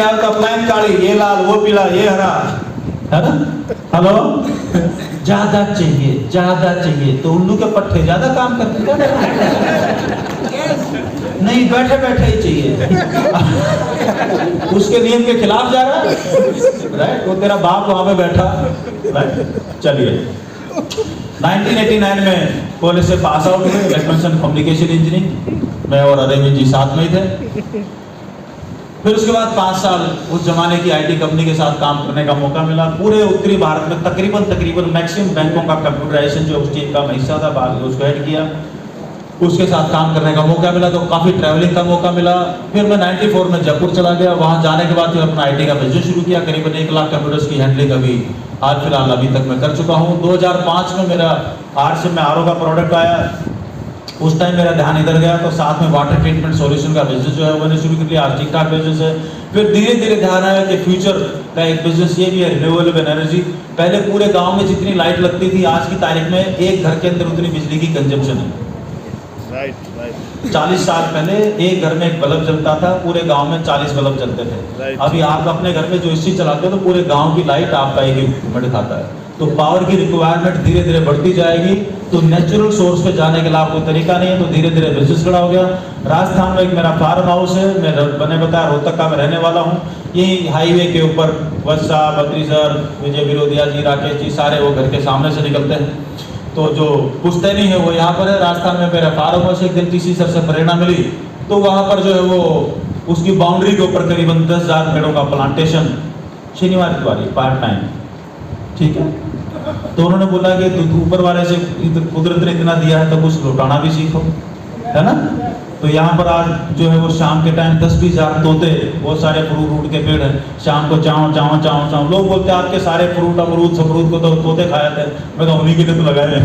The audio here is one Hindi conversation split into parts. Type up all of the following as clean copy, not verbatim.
आओ तो अपलाइन काली, ये लाल, वो पीला, ये हरा, है ना? हेलो, ज्यादा चाहिए तो उल्लू के पट्टे ज्यादा काम करते हैं। नहीं, बैठे बैठे ही चाहिए। उसके नियम के खिलाफ जा रहा है, राइट? वो तेरा बाप वहां पे बैठा, राइट? चलिए, 1989 में कॉलेज से पास आउट हुए, इलेक्ट्रॉनिक्स एंड कम्युनिकेशन इंजीनियरिंग, मैं और अरविंद जी साथ में ही थे। फिर उसके बाद 5 साल उस जमाने की आईटी कंपनी के साथ काम करने का मौका मिला। पूरे उत्तरी भारत में तकरीबन मैक्सिमम बैंकों का कंप्यूटराइजेशन जो उस टीम का हिस्सा था, बाद उसको हेड किया। उसके साथ काम करने का मौका मिला, तो काफ़ी ट्रैवलिंग का मौका मिला। फिर मैं 94 में जयपुर चला गया। वहाँ जाने के बाद फिर अपना आईटी का बिजनेस शुरू किया। करीबन 1 लाख कंप्यूटर्स की हैंडलिंग अभी हाल फिलहाल अभी तक मैं कर चुका हूँ। 2005 में मेरा RCM में RO का प्रोडक्ट आया। उस टाइम मेरा ध्यान इधर गया, तो साथ में वाटर ट्रीटमेंट सॉल्यूशन का बिजनेस जो है मैंने शुरू कर लिया। ठीक ठाक बिजनेस है। फिर धीरे धीरे ध्यान आया कि फ्यूचर का एक बिजनेस ये भी है, रिन्यूएबल एनर्जी। पहले पूरे गांव में जितनी लाइट लगती थी, आज की तारीख में एक घर के अंदर उतनी बिजली की कंजम्पशन है। 40 साल पहले एक घर में एक बल्ब जलता था, पूरे गांव में 40 बल्ब जलते थे। अभी आप अपने घर में जो एसी चलाते हो तो पूरे गांव की लाइट आपका एक मिनट खाता है। तो पावर की रिक्वायरमेंट धीरे धीरे बढ़ती जाएगी। तो नेचुरल सोर्स पे जाने के लिए कोई तरीका नहीं है, तो धीरे धीरे बिजनेस खड़ा हो गया। राजस्थान में एक मेरा फार्म हाउस है, मैंने बताया रोहतक का मैं रहने वाला हूँ। यही हाईवे के ऊपर वत्सा, बद्रीसर, विजय विरोधिया जी, राकेश जी, सारे वो घर के सामने से निकलते हैं। तो जो पुश्तैनी है वो यहाँ पर है। राजस्थान में मेरा फार्म हाउस, एक दिन TC सर से प्रेरणा मिली, तो वहाँ पर जो है वो उसकी बाउंड्री के ऊपर करीबन 10,000 पेड़ों का प्लांटेशन शनिवार इतवार पार्ट टाइम, ठीक है। तो उन्होंने बोला कि ऊपर वाले से कुदरत ने इतना दिया है तो कुछ लौटाना भी सीखो, है ना। तो यहाँ पर आज जो है वो शाम के टाइम 10-20 हज़ार तोते, वो सारे फ्रूट के पेड़ हैं, शाम को चाव चाव चाव चाव। लोग बोलते हैं आपके सारे फ्रूट अमरूद समरूद को तो तोते खाए थे। मैं तो उन्हीं के लिए तो लगाए हैं।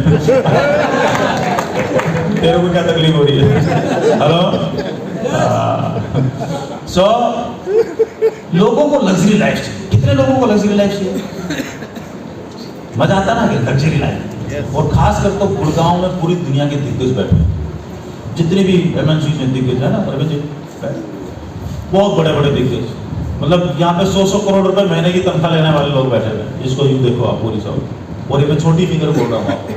तेरे को क्या तकलीफ हो रही है? हेलो। सो लोगों को लग्जरी लाइफ चाहिए। कितने लोगों को लग्जरी लाइफ चाहिए? मजा आता ना कि लग्जरी लाइफ। और खास कर तो गुड़गांव में पूरी दुनिया के दिग्गज बैठे, जितने भी MNC में दिग्गज है ना, बहुत बड़े बड़े दिग्गज, मतलब यहाँ पे 100 करोड़ रुपए महीने की तनख्वाह लेने वाले लोग बैठे हुए। इसको यूँ देखो आप पूरी सब। और ये मैं छोटी फिगर बोल रहा हूँ आपको,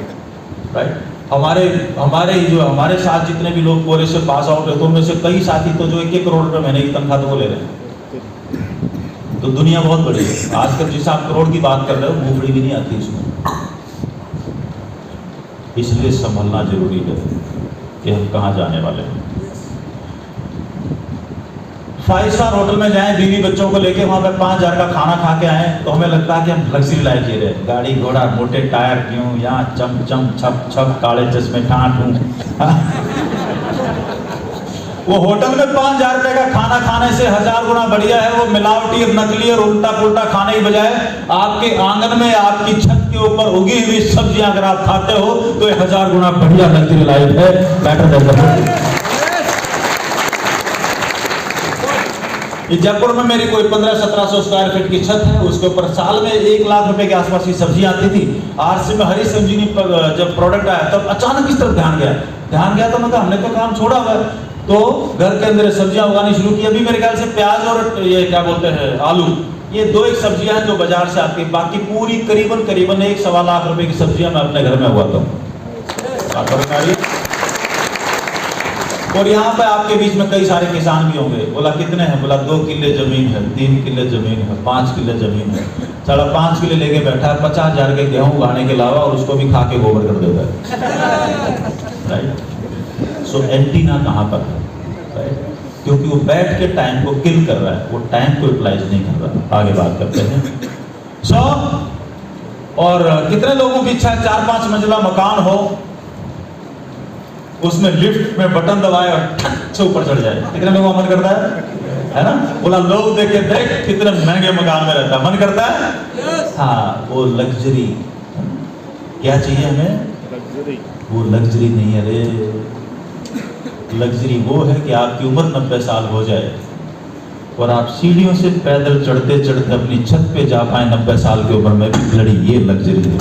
राइट। हमारे साथ जितने भी लोग कॉलेज से पास आउट है, तो उनमें से कई साथी तो जो 1-1 करोड़ रुपए महीने की तनख्वाह तो ले रहे हैं। तो दुनिया बहुत बड़ी है। आजकल जिस आप करोड़ की बात कर रहे हो, मूंगफली भी नहीं आती इसमें। इसलिए संभलना जरूरी है कि हम कहाँ जाने वाले हैं। 5 स्टार होटल में जाएं बीवी बच्चों को लेके, वहां पे 5,000 का खाना खा के आए, तो हमें लगता है कि हम लग्जरी लाइफ जी रहे। गाड़ी घोड़ा, मोटे टायर क्यों, यहाँ चम चम छप छप, काले चश्मे ठाठ। वो होटल में 5,000 रुपए का खाना खाने से 1000 गुना बढ़िया है वो मिलावटी और नकली और उल्टा पुल्टा खाने की बजाय आपके आंगन में, आपकी छत के ऊपर उगी हुई सब्जियां अगर आप खाते हो तो ये 1000 गुना बढ़िया लग्जरी लाइफ है। बेटर जयपुर में मेरी कोई 1500-1700 स्क्वायर फीट की छत है। उसके ऊपर साल में 1 लाख रुपए के आसपास की सब्जियां आती थी। RCM में हरी सब्जी जब प्रोडक्ट आया तब अचानक इस तरफ ध्यान गया तो मतलब हमने तो काम छोड़ा हुआ है। तो घर के अंदर सब्जियां उगानी शुरू की। अभी मेरे ख्याल से प्याज और ये क्या बोलते हैं आलू, ये 2 एक सब्जियां हैं जो बाजार से आती है। बाकी पूरी करीबन 1-1.25 लाख रुपए की सब्जियां मैं अपने घर में उगाता हूँ। और यहाँ पे आपके बीच में कई सारे किसान भी होंगे। बोला कितने हैं? बोला 2 किले जमीन है, 3 किले जमीन है, 5 किले जमीन है। 5.5 किले लेके बैठा है, 50,000 के गेहूं उगाने के अलावा, और उसको भी खा के गोबर कर देता है, राइट। सो एंटीना कहाँ पर है, राइट? क्योंकि वो बैठ के टाइम को किल कर रहा है, वो टाइम को यूटिलाइज नहीं कर रहा। आगे बात करते हैं। और कितने लोगों की इच्छा है 4-5 मंजिला मकान हो, उसमें लिफ्ट में बटन दबाए और ठक से ऊपर चढ़ जाए? कितने लोगों का मन करता है ना? बोला लोग देख कितने महंगे मकान में रहता है, मन करता है। हाँ, वो लग्जरी क्या चाहिए हमें? वो लग्जरी नहीं है रे। लग्जरी वो है कि आपकी उम्र 90 साल हो जाए और आप सीढ़ियों से पैदल चढ़ते चढ़ते अपनी छत पे जा पाए 90 साल की उम्र में भी लड़ी। ये लग्जरी है।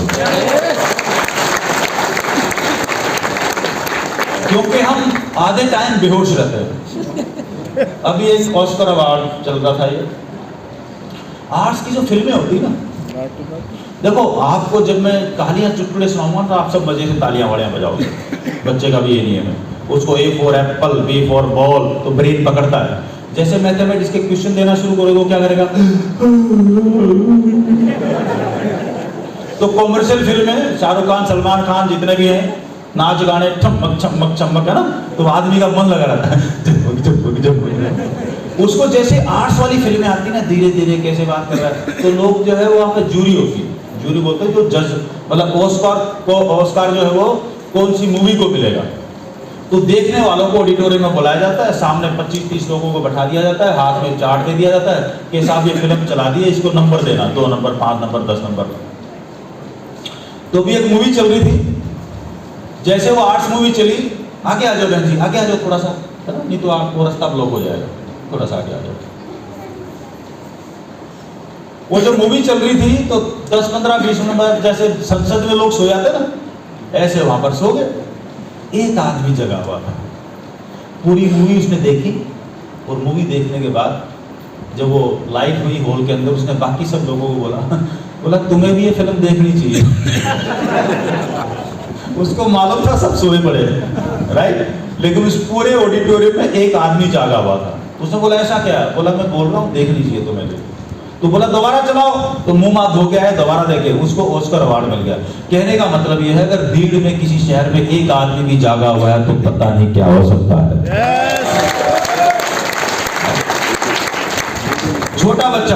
क्योंकि हम आधे टाइम बेहोश रहते हैं। अभी एक ऑस्कर अवार्ड चल रहा था, ये आर्ट्स की जो फिल्में होती ना, देखो आपको जब मैं कहानियां चुटकुले सुनाऊंगा तो आप सब मजे से तालियां वालियां बजाओगे। बच्चे का भी ये नियम है, उसको A for Apple, B for ball तो ब्रेन पकड़ता है। जैसे मैथमेटिक्स के क्वेश्चन देना शुरू करोगे वो क्या करेगा? तो कॉमर्शियल फिल्म में शाहरुख खान, सलमान खान जितने भी हैं, नाच गाने चमक चमक चमक है ना, तो आदमी का मन लगा रहता है। उसको जैसे आर्ट्स वाली फिल्में आती ना, धीरे धीरे कैसे बात कर रहा है, तो लोग जो है वो आपका जूरी होती है, जूरी बोलते हैं जो जज, मतलब ऑस्कार जो है वो कौन सी मूवी को मिलेगा, तो देखने वालों को ऑडिटोरियम में बुलाया जाता है, सामने 25-30 लोगों को बैठा दिया जाता है, हाथ में चार्ट दे दिया जाता है कि साहब ये फिल्म चला दी है, इसको नंबर देना, 2 नंबर, 5 नंबर, 10 नंबर। तो भी एक मूवी चल रही थी, जैसे वो आर्ट्स मूवी चली, आगे आ जाओ बहन जी, आगे आ जाओ थोड़ा सा, है ना, नहीं तो आपको रास्ता ब्लॉक हो जाएगा, थोड़ा सा आगे आ जाओ। वो जो मूवी चल रही थी तो 10, 15, 20 नंबर, जैसे संसद में लोग सो जाते ना, ऐसे वहां पर सो गए। एक आदमी जगा हुआ था, पूरी मूवी उसने देखी, और मूवी देखने के बाद जब वो लाइट हुई हॉल के अंदर, उसने बाकी सब लोगों को बोला तुम्हें भी ये फिल्म देखनी चाहिए। उसको मालूम था सब सोए पड़े, राइट, लेकिन उस पूरे ऑडिटोरियम में एक आदमी जागा हुआ था। उसने बोला ऐसा क्या है? बोला मैं बोल रहा हूँ देखनी चाहिए तुम्हें। तो बोला दोबारा चलाओ, तो मुंह हाथ धो के आए, दोबारा देखे, उसको ऑस्कर अवार्ड मिल गया। कहने का मतलब यह है अगर भीड़ में किसी शहर में एक आदमी भी जागा हुआ है तो पता नहीं क्या हो सकता है। छोटा बच्चा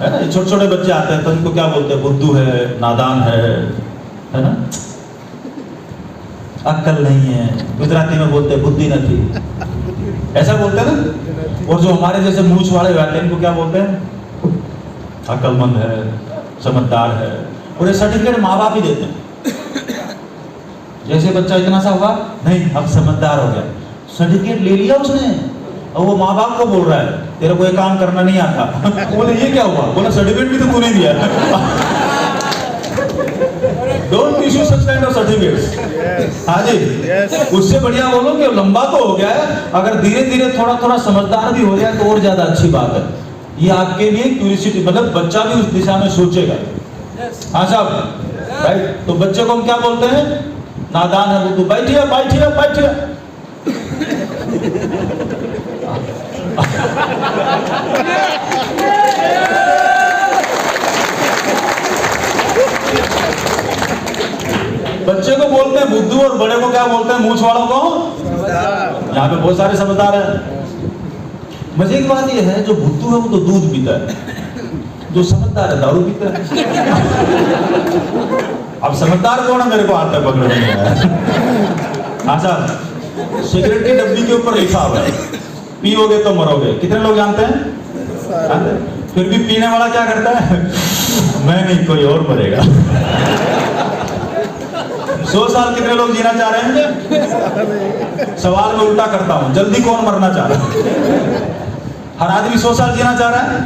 है ना, छोटे छोटे बच्चे आते हैं तो उनको क्या बोलते हैं? बुद्धू है, नादान है ना, अक्ल नहीं है, गुजराती में बोलते हैं बुद्धि न थी, ऐसा बोलते हैं ना। और जो हमारे जैसे मूंछ वाले बैठे हैं इनको क्या बोलते हैं? अक्लमंद है, समझदार है। और ये सर्टिफिकेट माँ बाप ही देते हैं। जैसे बच्चा इतना सा हुआ, नहीं अब समझदार हो गया, सर्टिफिकेट ले लिया उसने, और वो माँ बाप को बोल रहा है तेरे को ये काम करना नहीं आता। बोले ये क्या हुआ? बोला सर्टिफिकेट भी तो तूने दिया। Don't issue such kind of certificates. हाँ जी, उससे बढ़िया बोलो कि लंबा तो हो गया है, अगर धीरे धीरे थोड़ा थोड़ा समझदार भी हो जाए तो और ज्यादा अच्छी बात है। ये आपके लिए क्यूरियोसिटी, मतलब बच्चा भी उस दिशा में सोचेगा। हाँ साहब, राइट। तो बच्चे को हम क्या बोलते हैं? नादान है, बुद्धू। बैठिए बैठिए बैठिए। बच्चे को बोलते हैं बुद्धू, और बड़े को क्या बोलते हैं? मूंछ वालों को यहाँ पे बहुत सारे समझदार हैं। मजे की बात यह है जो बुद्धू है वो तो दूध पीता है, जो समझदार है दारू पीता है। अब समझदार कौन है मेरे को हाथ में पकड़ नहीं आया। हाँ साहब, सिगरेट की डब्बी के ऊपर लिखा हुआ है पियोगे तो मरोगे। कितने लोग जानते हैं? फिर भी पीने वाला क्या करता है? मैं नहीं, कोई और मरेगा। 100 साल कितने लोग जीना चाह रहे हैं? सवाल मैं उल्टा करता हूं, जल्दी कौन मरना चाह रहा है? हर आदमी 100 साल जीना चाह रहा है,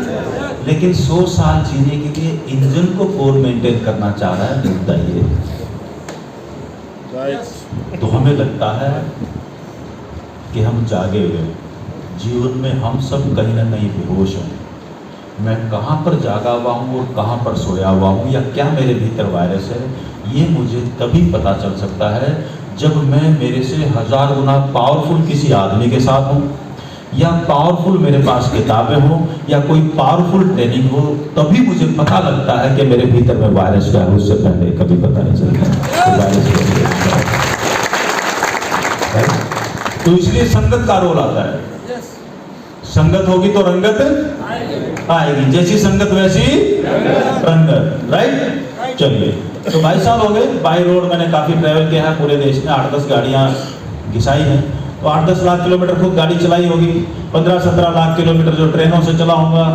लेकिन 100 साल जीने के लिए इंजन को कौन मेंटेन करना चाह रहा है? मुद्दा ये। तो हमें लगता है कि हम जागे हुए, जीवन में हम सब कहीं ना कहीं बेहोश हैं। मैं कहाँ पर जागा हुआ हूँ और कहाँ पर सोया हुआ हूँ, या क्या मेरे भीतर वायरस है, ये मुझे तभी पता चल सकता है जब मैं मेरे से 1000 गुना पावरफुल किसी आदमी के साथ हूँ, या पावरफुल मेरे पास किताबें हो, या कोई पावरफुल ट्रेनिंग हो, तभी मुझे पता लगता है कि मेरे भीतर में वायरस क्या है। उससे पहले कभी पता नहीं चलता वायरस। तो इसलिए संगत का रोल आता है। संगत होगी तो रंगत आएगी, जैसी संगत वैसी रंगत, राइट। चलिए, तो 22 साल हो गए। बाई रोड मैंने काफी ट्रैवल किया है पूरे देश में, 8-10 गाड़ियां घिसाई हैं, तो 8-10 लाख किलोमीटर खुद गाड़ी चलाई होगी, 15-17 लाख किलोमीटर जो ट्रेनों से चला होगा।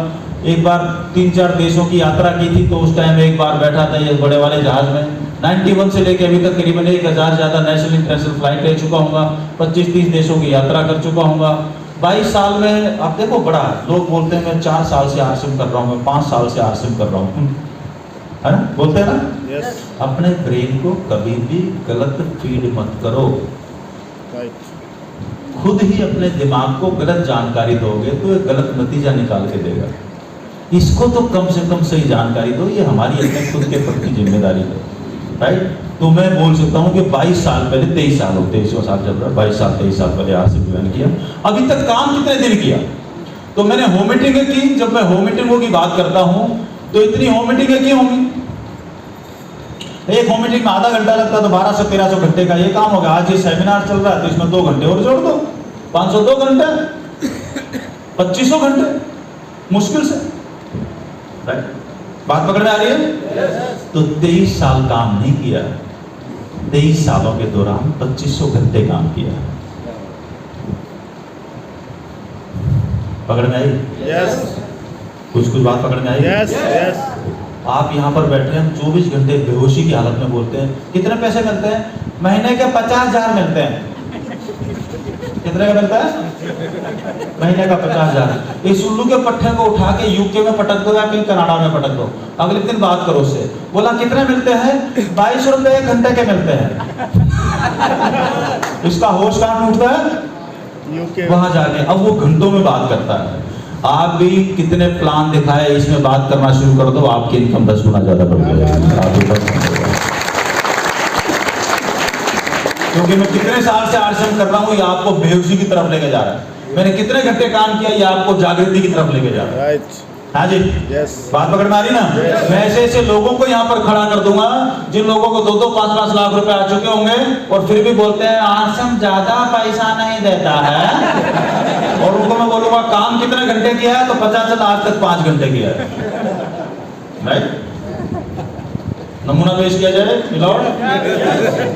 एक बार 3-4 देशों की यात्रा की थी, तो उस टाइम एक बार बैठा था ये बड़े वाले जहाज में। 91 से लेकर अभी तक करीबन 1000 ज्यादा नेशनल इंटरनेशनल फ्लाइट ले चुका हूँ, 25-30 देशों की यात्रा कर चुका हूँ। 22 साल में आप देखो, बड़ा लोग बोलते हैं मैं 4 साल से आरसिम कर रहा हूँ, मैं 5 साल से आरसिम कर रहा हूँ, है ना, बोलते हैं ना। yes. अपने ब्रेन को कभी भी गलत फीड मत करो। right. खुद ही अपने दिमाग को गलत जानकारी दोगे तो एक गलत नतीजा निकाल के देगा। इसको तो कम से कम सही जानकारी दो, ये हमारी अपने खुद के प्रति जिम्मेदारी है, राइट। तो मैं बोल सकता हूँ कि 22 साल पहले, 23 साल हो, 23वां साल चल रहा है, 22 साल 23 साल पहले आरसीएम ज्वाइन किया। अभी तक काम कितने दिन किया? तो मैंने होम मीटिंगें की। जब मैं होम मीटिंगों की बात करता हूँ तो इतनी होम मीटिंगें की होंगी, एक होम मीटिंग में आधा घंटा लगता तो 1200 1300 घंटे का ये काम होगा। आज ये सेमिनार चल रहा है तो इसमें 2 घंटे और जोड़ दो, 502 घंटे, 2500 घंटे मुश्किल से, राइट। बात पकड़ में आ रही है? तो 23 साल काम नहीं किया, 23 सालों के दौरान 2500 घंटे काम किया। पकड़ में आई? कुछ बात पकड़ में आई? आप यहाँ पर बैठे हैं, 24 घंटे बेहोशी की हालत में बोलते हैं। कितने पैसे मिलते हैं? महीने के 50,000 मिलते हैं। कितने का मिलता है? महीने का 50,000। इस उल्लू के पट्टे को उठा के यूके में पटक दो या कहीं कनाडा में पटक दो, अगले दिन बात करो उससे। बोला कितने मिलते हैं? 22 रुपए 1 घंटे के मिलते हैं। इसका होश कहाँ टूटता है? वहां जाके अब वो घंटों में बात करता है। आप भी कितने प्लान दिखाए, इसमें बात करना शुरू कर दो, आपकी इनकम 10 गुना ज्यादा बढ़ जाएगी। क्योंकि मैं कितने साल से आरसीएम कर रहा हूँ, ये आपको बेहोशी की तरफ लेके जा रहा है। मैंने कितने घंटे काम किया, ये आपको जागृति की तरफ लेके जा रहा है। हाँ जी, बात पकड़ में आ रही ना? मैं ऐसे ऐसे लोगों को यहाँ पर खड़ा कर दूंगा जिन लोगों को 2-2, 5-5 लाख रुपए आ चुके होंगे और फिर भी बोलते हैं आरसीएम ज्यादा पैसा नहीं देता है। और उनको मैं बोलूंगा काम कितने घंटे किया है, तो 50 चल आज तक 5 घंटे किया है, राइट। नमूना पेश किया जाए मिलावट।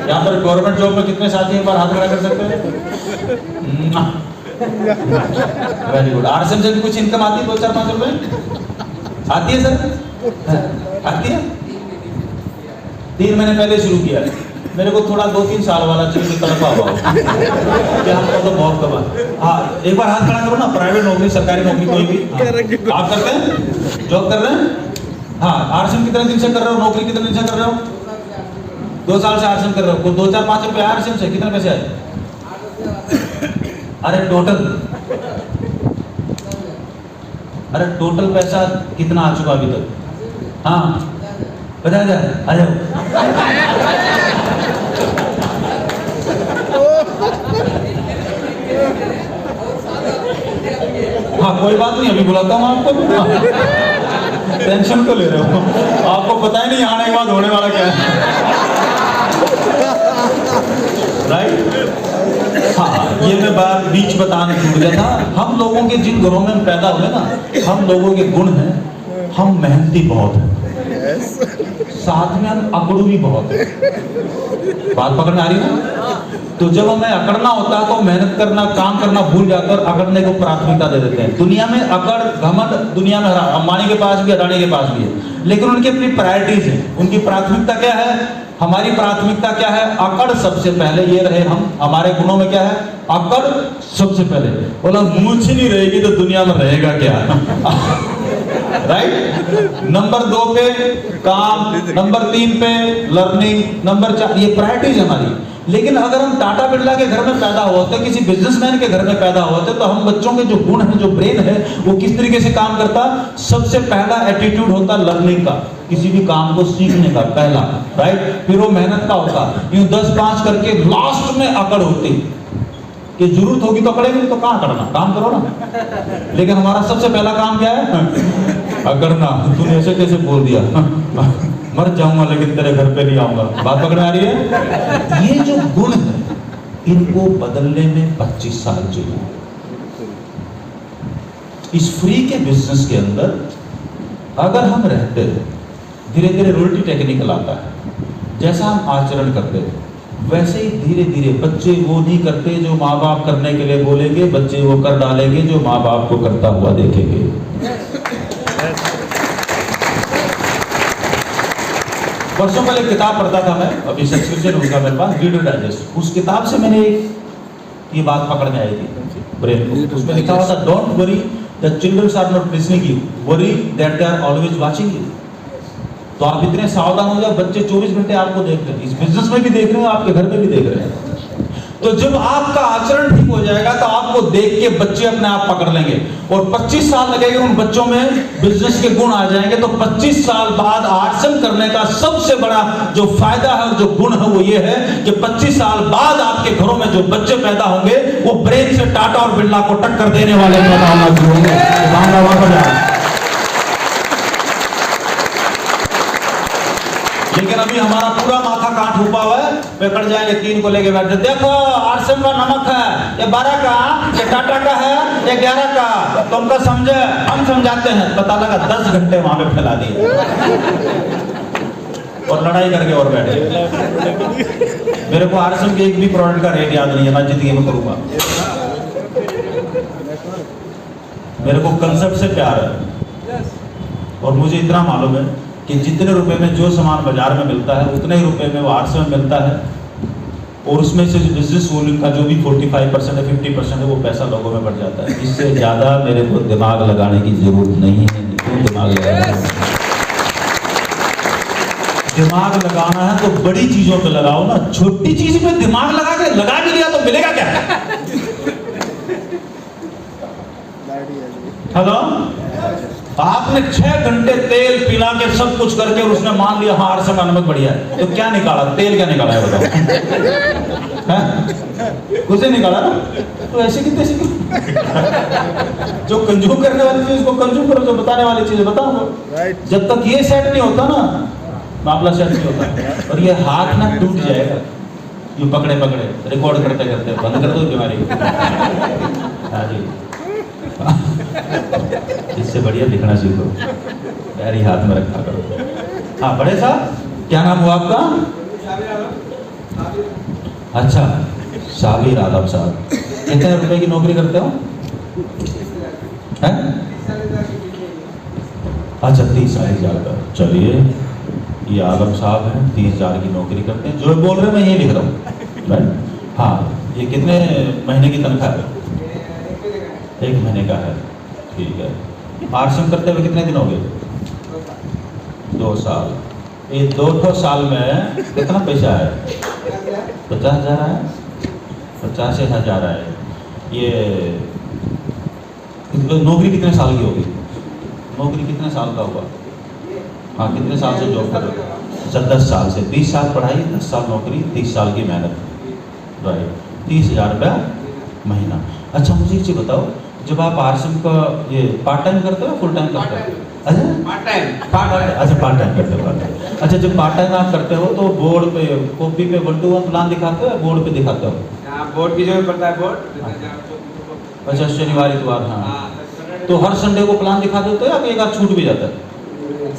यहाँ पर गवर्नमेंट जॉब में कितने साथी एक बार हाथ खड़ा कर सकते हैं? Very good. आरसीएम से भी कुछ इनकम आती है? 2-4-5 रुपए आती है सर? आती है? 3 महीने पहले शुरू किया है। मेरे को थोड़ा 2-3 साल वाला चाहिए, तड़पा हुआ क्या हमको तो बहुत कमा। हाँ, एक बार हाथ खड़ा करो ना। प्राइवेट नौकरी, सरकारी नौकरी, कोई भी आप करते हैं, जॉब कर रहे हैं? हाँ, आरसीएम कितने दिन से कर रहे हो? नौकरी कितने दिन से कर रहे हो? 2 साल से आरसीएम कर रहे हो। 2-4-5 रुपए आरसीएम से कितने पैसे आए? अरे टोटल पैसा कितना आ चुका अभी तक? हाँ, बता दे। अरे हाँ, कोई बात नहीं, अभी बुलाता हूँ आपको। टेंशन तो ले रहे हो, आपको पता ही नहीं आने के बाद होने वाला क्या है, राइट। हाँ, ये मैं बात बीच बताने भूल गया था। हम लोगों के जिन घरों में पैदा हुए ना, हम लोगों के गुण हैं, हम मेहनती बहुत हैं, साथ में हम अकड़ू भी बहुत है। बात पकड़ में आ रही है? तो जब हमें अकड़ना होता है तो मेहनत करना, काम करना भूल जाकर अकड़ने को प्राथमिकता दे देते हैं। दुनिया में अकड़ घमंड दुनिया में अंबानी के पास भी, अडानी के पास भी है, लेकिन उनकी अपनी प्रायोरिटीज है। उनकी प्राथमिकता क्या है? हमारी प्राथमिकता क्या है? अकड़ सबसे पहले। ये रहे हम, हमारे गुणों में क्या है? अकड़ सबसे पहले। बोला मूंछ नहीं रहेगी तो दुनिया में रहेगा क्या? राइट। नंबर 2 पे काम, नंबर 3 पे लर्निंग, नंबर 4, ये प्रायोरिटीज हमारी। लेकिन अगर हम टाटा बिरला के घर में पैदा होते, किसी बिजनेसमैन के घर में पैदा होते, तो हम बच्चों के जो गुण है, जो ब्रेन है, वो किस तरीके से काम करता? सबसे पहला एटीट्यूड होता लर्निंग का, किसी भी काम को सीखने का पहला, राइट। फिर वो मेहनत का होता, यूं 10-5 करके लास्ट में अकड़ होती कि जरूरत होगी तो अकड़ेंगे, तो कहाँ करना, काम करो ना। लेकिन हमारा सबसे पहला काम क्या है? अकड़ना। तूने ऐसे कैसे बोल दिया? मर जाऊंगा लेकिन तेरे घर पे नहीं आऊंगा। बात पकड़ आ रही है? ये जो गुण है, इनको बदलने में 25 साल चाहिए। इस फ्री के बिजनेस के अंदर अगर हम रहते हैं, धीरे धीरे रोटी टेक्निकल आता है। जैसा हम आचरण करते हैं वैसे ही धीरे धीरे बच्चे वो नहीं करते जो माँ बाप करने के लिए बोलेंगे, बच्चे वो कर डालेंगे जो माँ बाप को करता हुआ देखेंगे। वर्षों पहले किताब पढ़ता था मैं, अभी सब्सक्रिप्शन होगा मेरे पास, रीडर डाइजेस्ट। उस किताब से मैंने ये बात पकड़ में आई थी ब्रेन को। उसमें लिखा हुआ था, don't worry the children are not listening you, worry that they are always watching you. तो आप इतने सावधान हो जाओ, बच्चे 24 घंटे आपको देख रहे हैं, इस बिजनेस में भी देख रहे हैं, आपके घर में भी देख रहे हैं। तो जब आपका आचरण ठीक हो जाएगा तो आपको देख के बच्चे अपने आप पकड़ लेंगे, और 25 साल लगेंगे उन बच्चों में बिजनेस के गुण आ जाएंगे। तो 25 साल बाद आसन करने का सबसे बड़ा जो फायदा है, जो गुण है, वो ये है कि 25 साल बाद आपके घरों में जो बच्चे पैदा होंगे वो ब्रेन से टाटा और बिरला को टक्कर देने वाले पैदा होना शुरू होंगे। लेकिन अभी हमारा पूरा माथा काट हुआ हुआ है, वे कट जाएंगे 3 को लेके बैठे, देखो आरसीएम का नमक है, ये 12 का, ये टाटा का है, ये 11 का, तुमको समझे, हम समझाते हैं। पता लगा 10 घंटे वहां पे फैला दिए और लड़ाई करके और बैठे। मेरे को आरसीएम के एक भी प्रोडक्ट का रेट याद नहीं है, मैं जिंदगी में करूंगा। मेरे को कंसेप्ट से प्यार है, और मुझे इतना मालूम है कि जितने रुपए में जो सामान बाजार में मिलता है उतने ही रुपए में वो आरसीएम में मिलता है, और उसमें से बिजनेस वॉल्यूम का जो भी 45% है, 50% है, वो पैसा लोगों में बढ़ जाता है। इससे ज्यादा मेरे को दिमाग लगाने की जरूरत नहीं है। क्यों दिमाग लगाना? दिमाग लगाना है तो बड़ी चीजों पे लगाओ ना, छोटी चीज पे दिमाग लगा भी दिया तो मिलेगा क्या? हेलो, आपने 6 घंटे तेल पिला के सब कुछ करके और उसने मान लिया हाँ आरसीएम का नमक बढ़िया है, तो क्या निकाला? तेल क्या निकाला है बताओ? कुछ नहीं निकाला ना, तो ऐसे की तैसे की। जो कंज्यूम करने वाली चीज को कंज्यूम करो, जो बताने वाली चीज बताऊंगा। जब तक ये सेट नहीं होता ना, मामला सेट नहीं होता। और ये हाथ ना टूट जाएगा, ये पकड़े रिकॉर्ड करते करते बंद कर दो बीमारी। हाँ जी, इससे बढ़िया दिखना सीखो, पैर हाथ में रखा करो। हाँ बड़े साहब, क्या नाम हुआ आपका? अच्छा, साबिर आदम साहब। कितने रुपए की नौकरी करते हो? अच्छा 30,000 का। चलिए, ये आदम साहब हैं, 30,000 की नौकरी करते हैं। जो बोल रहे हैं मैं ये लिख रहा हूँ, राइट? हाँ, ये कितने महीने की तनख्वाह है? 1 महीने का है, ठीक है। आरसीएम करते हुए कितने दिन हो गए? 2 साल। ये 2 साल में कितना पैसा है? 50,000 आया, 50,000 आए। ये नौकरी कितने साल की होगी? नौकरी कितने साल का हुआ? हाँ, कितने साल से जॉब कर रहे हो? अच्छा 10 साल से। 20 साल पढ़ाई, 10 साल नौकरी, 30 साल की मेहनत, राइट? 30,000 रुपया महीना। अच्छा मुझे एक चीज बताओ, जब आप आरसीएम का ये पार्ट टाइम करते हो फुल टाइम करते हो? अच्छा पार्ट टाइम करते हो। अच्छा, जब पार्ट टाइम आप करते हो तो बोर्ड पे कॉपी पे 1 to 1 प्लान दिखाते हो, बोर्ड पे दिखाते हो? बोर्ड की जरूरत पड़ता है, बोर्ड। अच्छा, शनिवार इतवार। हाँ, तो हर संडे को प्लान दिखा देते हो या एक आध छूट भी जाता है?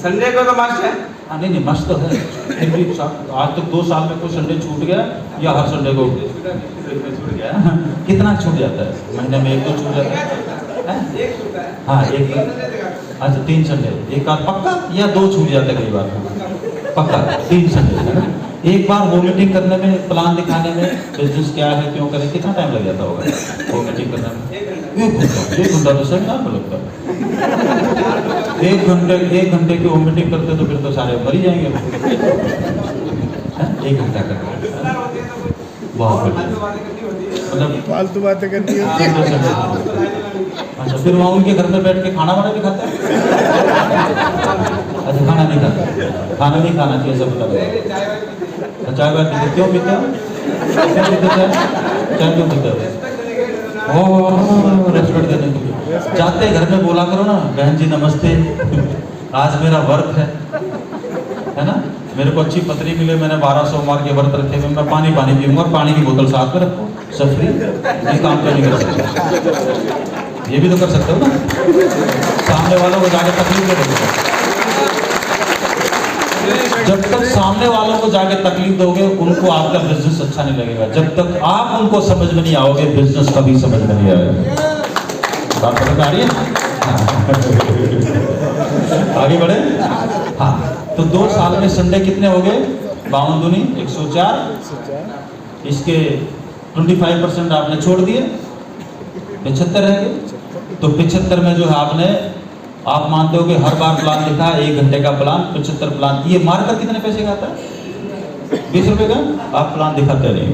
संडे को तो मस्त है। हाँ नहीं मस्त तो है, फिर भी आज तक 2 साल में कोई संडे छूट गया या हर संडे को छूट गया? कितना छूट जाता है? महीने में 1-2 छूट जाता है? हाँ, 1। अच्छा 3 संडे, एक आध पक्का या 2 छूट जाते हैं कई बार? पक्का 3 संडे है ना? एक बार वो मीटिंग करने में, प्लान दिखाने में, बिजनेस क्या है, क्यों करें, कितना टाइम लग जाता होगा वो मीटिंग करने में? 1 घंटा तो सेमिनार में लगता है। 1 घंटे की वो मीटिंग करते तो फिर तो सारे मर ही जाएंगे। 1 घंटा करते मतलब फालतू बातें करनी होती। अच्छा, फिर वहाँ उनके घर में बैठ के खाना वाना भी खाते हैं? अच्छा, खाना नहीं खाते, खाना नहीं खाना चाहिए, सब बता दो। चाय वाय पीते? क्यों पीते हो? चाय क्यों पीते हो? ओह, रेस्पेक्ट देने के लिए जाते घर में बोला करो ना, बहन जी नमस्ते, आज मेरा व्रत है ना, मेरे को अच्छी पत्नी मिले, मैंने 12 सोमवार के व्रत रखे हुए, मैं पानी पीऊंगा, पानी की बोतल साथ में रखो, सफरी। ये काम तो नहीं कर सकते, ये भी तो कर सकते हो ना, सामने वालों को जाके तकलीफ दे दोगे। जब तक सामने वालों को जाके तकलीफ दोगे उनको आपका बिजनेस अच्छा नहीं लगेगा। जब तक आप उनको समझ में नहीं आओगे, बिजनेस कभी समझ में नहीं आएगा। बात समझ आ रही है? आगे बढ़े। हाँ, तो 2 साल में संडे कितने हो गए? 52 दूनी 104। इसके 25% आपने छोड़ दिए, 75 रह गए। तो 75 में जो है आपने, आप मानते हो कि हर बार प्लान लिखा, 1 घंटे का प्लान, 75 प्लान। ये मार्कर कितने पैसे का आता है? 20 रुपए का। आप प्लान दिखाते नहीं,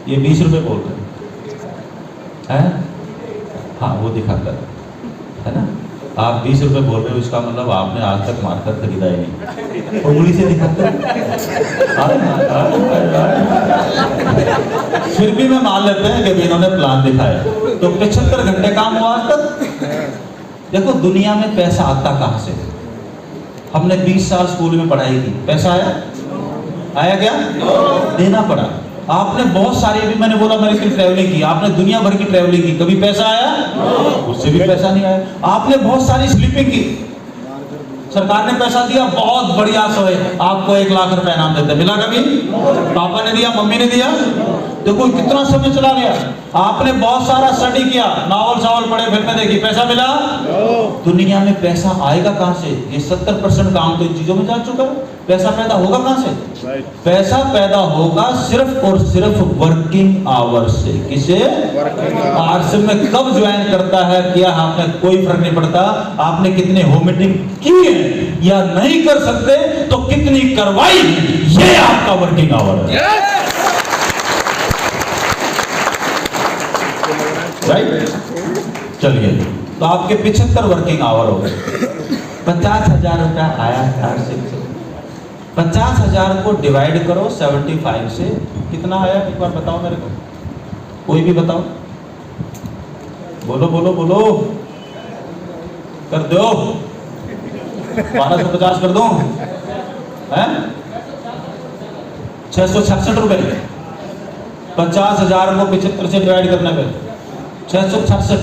ये 20 रुपए बोल रहे हैं, हाँ वो दिखाता है ना। आप 20 रुपए बोल रहे हो, इसका मतलब आपने आज तक मार्कर खरीदा ही नहीं, उंगली से दिखाते हैं। फिर भी मैं मान लेते हैं कि इन्होंने प्लान दिखाया। तो 75 घंटे काम हुआ आज तक। देखो दुनिया में पैसा आता कहाँ से? हमने 20 साल स्कूल में पढ़ाई की, पैसा आया क्या? देना पड़ा। आपने बहुत सारी, अभी मैंने बोला मेरे की ट्रैवलिंग की, आपने दुनिया भर की ट्रैवलिंग की, कभी पैसा आया? उससे भी पैसा नहीं आया। आपने बहुत सारी स्लीपिंग की, सरकार ने पैसा दिया, बहुत बढ़िया सोए, आपको 1 लाख रुपए इनाम देते, मिला कभी? पापा ने दिया, मम्मी ने दिया? देखो कितना समय चला गया। आपने बहुत सारा स्टडी किया, नॉवल सावल पढ़े, फिल्में देखी, पैसा मिला? दुनिया में पैसा आएगा कहां से? ये 70% काम तो इन चीजों में जा चुका है। पैसा पैदा होगा कहां से? पैसा पैदा होगा सिर्फ और सिर्फ वर्किंग आवर्स से। किसे? आरसीएम में कब ज्वाइन करता है क्या आपने, कोई फर्क नहीं पड़ता। आपने कितने होम मीटिंग की है या नहीं कर सकते, तो कितनी करवाई, ये आपका वर्किंग आवर है। राइट? चलिए, तो आपके 75 वर्किंग आवर हो गए। 50,000 रुपया आया आरसीएम से। 50,000 को डिवाइड करो 75 से, कितना आया? एक बार बताओ मेरे को, कोई भी बताओ, बोलो बोलो बोलो, कर दो 1250 कर दो, हैं? 666 रुपए। 50,000 को 75 से डिवाइड करने पे 666,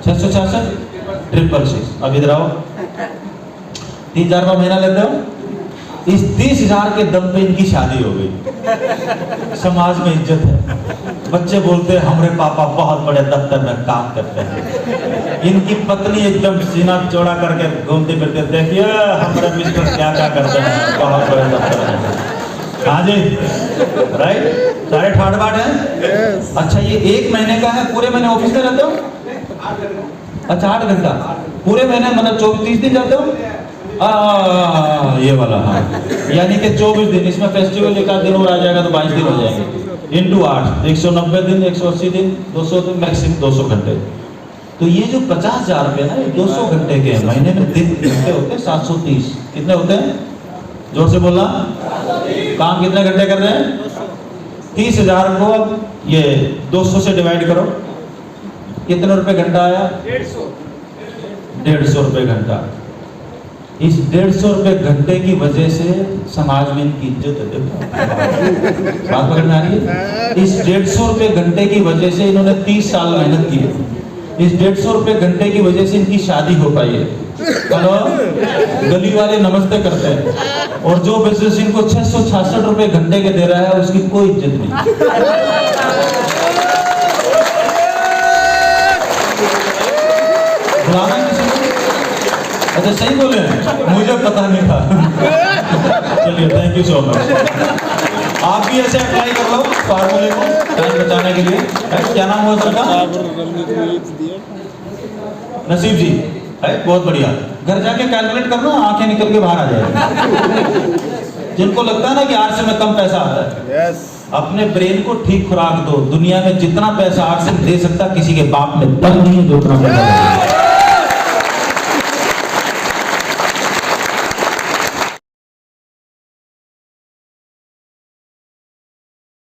666 666। अब इधर आओ, 3,000 का महीना लेते हो। इस 30,000 के दम पे इनकी शादी हो गई। समाज में इज्जत है, बच्चे बोलते हैं हमारे पापा बहुत बड़े दफ्तर में काम करते हैं। इनकी पत्नी एकदम सीना चौड़ा करके घूमते फिरते, देखिए हमारे मिस्टर क्या क्या करते हैं, बहुत बड़े दफ्तर में। हाँ जी, राइट, सारे ठाट बाट हैं। अच्छा, ये 1 महीने का है, पूरे महीने ऑफिस में रहते हो? अच्छा, 8 घंटा पूरे महीने, मतलब 24-30 दिन जाते हो? ये वाला, हाँ, यानी कि 24 दिन, इसमें फेस्टिवल एक आध दिन और आ जाएगा तो 22 दिन हो जाएंगे। इंटू 8, 190 दिन, 180 दिन, 200 दिन, मैक्सिमम 200 घंटे। तो ये जो 50,000 रुपये ना, 200 घंटे के, महीने में दिन घंटे होते हैं 730। कितने होते हैं? जोर से बोलना। काम कितने घंटे कर रहे हैं? 30,000 को अब ये 200 से डिवाइड करो, कितने रुपए घंटा आया? 150 रुपए घंटा। इस 150 रुपए घंटे की वजह से समाज में इनकी इज्जत है। बात पकड़ में आ रही है? इस 150 रुपए घंटे की वजह से इन्होंने 30 साल मेहनत की है। इस 150 रुपए घंटे की वजह से इनकी शादी हो पाई है। हेलो, गली वाले नमस्ते करते हैं, और जो बिजनेस इनको 666 रुपए घंटे के दे रहा है, उसकी कोई इज्जत नहीं। बुलाना किसी को? अच्छा, सही बोले, मुझे पता नहीं था। चलिए, थैंक यू सो मच। आप भी ऐसे अप्लाई कर लो फार्मूले को टाइम बचाने के लिए। क्या नाम हुआ सर का? नसीब जी, है, बहुत बढ़िया। घर जाके कैलकुलेट करना, आंखें निकल के बाहर आ जाएगी। जिनको लगता है ना कि आरसीएम में कम पैसा आता है, अपने ब्रेन को ठीक खुराक दो। दुनिया में जितना पैसा आरसीएम दे सकता, किसी के बाप में दम नहीं है जो उतना पैसा।